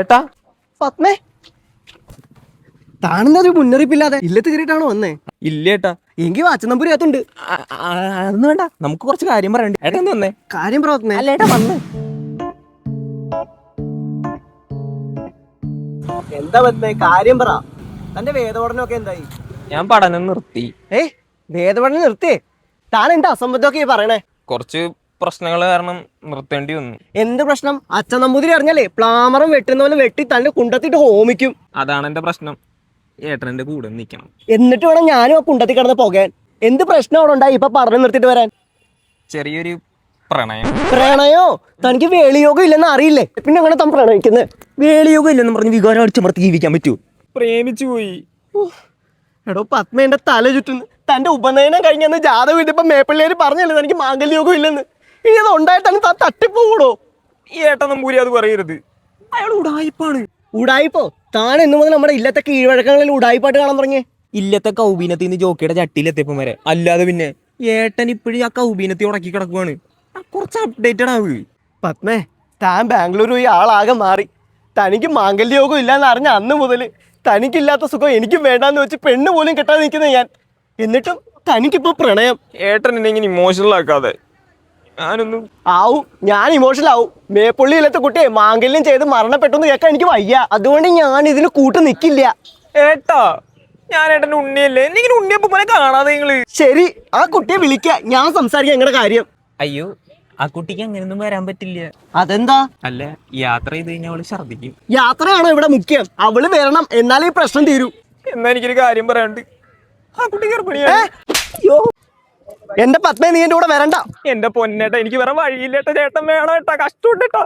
ഏട്ടാ പത്മേ, താണെന്നൊരു മുന്നറിയിപ്പില്ലാതെ ഇല്ലത്ത് കയറിയിട്ടാണോ വന്നേ? ഇല്ലേട്ടാ. എങ്കിൽ വാച്ചനമ്പൂരിനകത്തുണ്ട്. അതൊന്നും വേണ്ട, നമുക്ക് കുറച്ച് കാര്യം പറയണ്ട്. ഏട്ടാ എന്ത് വന്നേ? കാര്യം പ്രവർത്തനേ. അല്ല ഏട്ടാ വന്ന്. എന്താ പത്മേ, കാര്യം പറ. തന്റെ വേദപഠനമൊക്കെ എന്തായി? ഞാൻ പഠനം നിർത്തി. വേദപഠനം നിർത്തിയേ? താൻ എന്താ അസംബന്ധമൊക്കെ പറയണേ? കുറച്ച് പ്രശ്നങ്ങൾ കാരണം നിർത്തേണ്ടി വന്നു. എന്ത് പ്രശ്നം? അച്ഛൻ നമ്പൂതിരി അറിഞ്ഞാലേ പ്ലാമറും വെട്ടുന്ന പോലെ വെട്ടി തന്നെ കുണ്ടത്തിട്ട് ഹോമിക്കും. അതാണ് എന്റെ പ്രശ്നം. ഏട്ടന്റെ കൂടെ നിൽക്കണം. എന്നിട്ട് വേണം ഞാനും ആ കുണ്ടത്തിൽ കിടന്ന് പോകാൻ. എന്ത് പ്രശ്നം അവിടെ ഉണ്ടായി ഇപ്പൊ പഠനം നിർത്തിയിട്ട് വരാൻ? ചെറിയൊരു പ്രണയം. പ്രണയോ? തനിക്ക് വേളിയോഗം ഇല്ലെന്ന് അറിയില്ലേ? പിന്നെ അങ്ങനെ താൻ പ്രണയിക്കുന്നത്? വേളിയോഗം ഇല്ലെന്ന് പറഞ്ഞ് വികാരം അടിച്ചമർത്തി ജീവിക്കാൻ പറ്റൂ? പ്രേമിച്ചു പോയി. എടോ പത്മ, എന്റെ തല ചുറ്റുന്നു. തന്റെ ഉപനയനം കഴിഞ്ഞന്ന് ജാതകം ഇട്ടിപ്പോ മേപ്പള്ളിയാര് പറഞ്ഞല്ലേ തനിക്ക് മാംഗല്യോഗം ഇല്ലെന്ന്. ഇനി അത് ഉണ്ടായിട്ടാണ് താൻ തട്ടിപ്പോകൂടോ? ഈ ഏട്ടൻ നമ്പൂരി അത് പറയരുത്. അയാൾ ഉടായിപ്പാണ്. ഉടായിപ്പോ? താൻ എന്നു മുതൽ നമ്മുടെ ഇല്ലത്തെ കീഴ്വഴക്കങ്ങളിൽ ഉടായിപ്പാട്ട് കാണാൻ തുടങ്ങിയേ? ഇല്ലത്തെ കൗബീനത്തിൽ നിന്ന് ജോക്കിയുടെ ചട്ടിയിലെത്തിയപ്പം വരെ. അല്ലാതെ പിന്നെ ഏട്ടൻ ഇപ്പോഴും ആ കൗബീനത്തിൽ ഉടക്കി കിടക്കുവാണ്. കുറച്ച് അപ്ഡേറ്റഡ് ആവുക. പത്മേ, താൻ ബാംഗ്ലൂർ പോയി ആളാകെ മാറി. തനിക്ക് മാംഗല്യോഗം ഇല്ലാന്ന് അറിഞ്ഞ അന്ന് മുതൽ തനിക്കില്ലാത്ത സുഖം എനിക്കും വേണ്ടാന്ന് വെച്ച് പെണ്ണ് പോലും കെട്ടാതെ നിൽക്കുന്നത് ഞാൻ. എന്നിട്ടും തനിക്കിപ്പോ പ്രണയം. ഏട്ടൻ എന്നെ ഇങ്ങനെ ഇമോഷണൽ ആക്കാതെ. ഞാനൊന്നും ആവും, ഞാൻ ഇമോഷണൽ ആവും. മേപ്പുള്ളി ഇല്ലാത്ത കുട്ടിയെ മാംഗല്യം ചെയ്ത് മരണപ്പെട്ടെന്ന് കേൾക്കാൻ എനിക്ക് വയ്യ. അതുകൊണ്ട് ഞാൻ ഇതിന് കൂട്ട് നിൽക്കില്ല. ഏട്ടാ, ഞാൻ ഏട്ടന്റെ ഉണ്ണിയല്ലേ? എന്തെങ്കിലും ഉണ്ണിയപ്പം പോലെ കാണാതെ നിങ്ങള്. ശരി, ആ കുട്ടിയെ വിളിക്ക, ഞാൻ സംസാരിക്കാം നിങ്ങളുടെ കാര്യം. അയ്യോ, ആ കുട്ടിക്ക് അങ്ങനെയൊന്നും വരാൻ പറ്റില്ല. അതെന്താ? അല്ല, യാത്ര ചെയ്ത് കഴിഞ്ഞാൽ അവള് ഛർദിക്കും. യാത്രയാണോ ഇവിടെ മുഖ്യം? അവള് വരണം, എന്നാലേ ഈ പ്രശ്നം തീരൂ. എന്നാ എനിക്കൊരു കാര്യം പറയാണ്ട്. ആ കുട്ടി ഗർഭിണിയാണ്. എന്റെ പത്മേ, നീ എന്റെ കൂടെ വരണ്ട. എന്റെ പൊന്നേട്ടാ, എനിക്ക് വേറെ വഴിയില്ലേട്ടാ. ചേട്ടൻ വേണം ഏട്ടാ, കഷ്ടമുണ്ട് ഏട്ടാ.